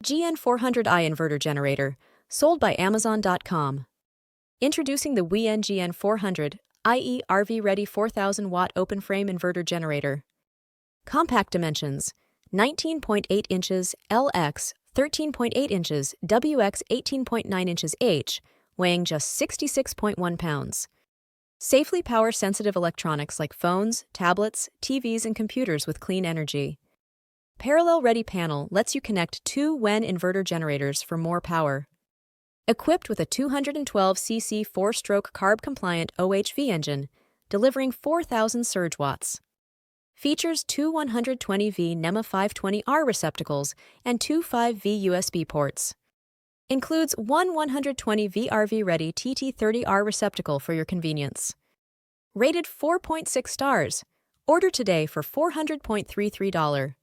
GN400i Inverter Generator, sold by Amazon.com. Introducing the WEN GN400i RV-Ready 4000-watt Open Frame Inverter Generator. Compact dimensions: 19.8 inches LX, 13.8 inches WX, 18.9 inches H, weighing just 66.1 pounds. Safely power sensitive electronics like phones, tablets, TVs, and computers with clean energy. Parallel Ready panel lets you connect two WEN inverter generators for more power. Equipped with a 212cc 4-stroke CARB-compliant OHV engine, delivering 4,000 surge watts. Features two 120V NEMA 520R receptacles and two 5V USB ports. Includes one 120V RV-Ready TT30R receptacle for your convenience. Rated 4.6 stars. Order today for $400.33.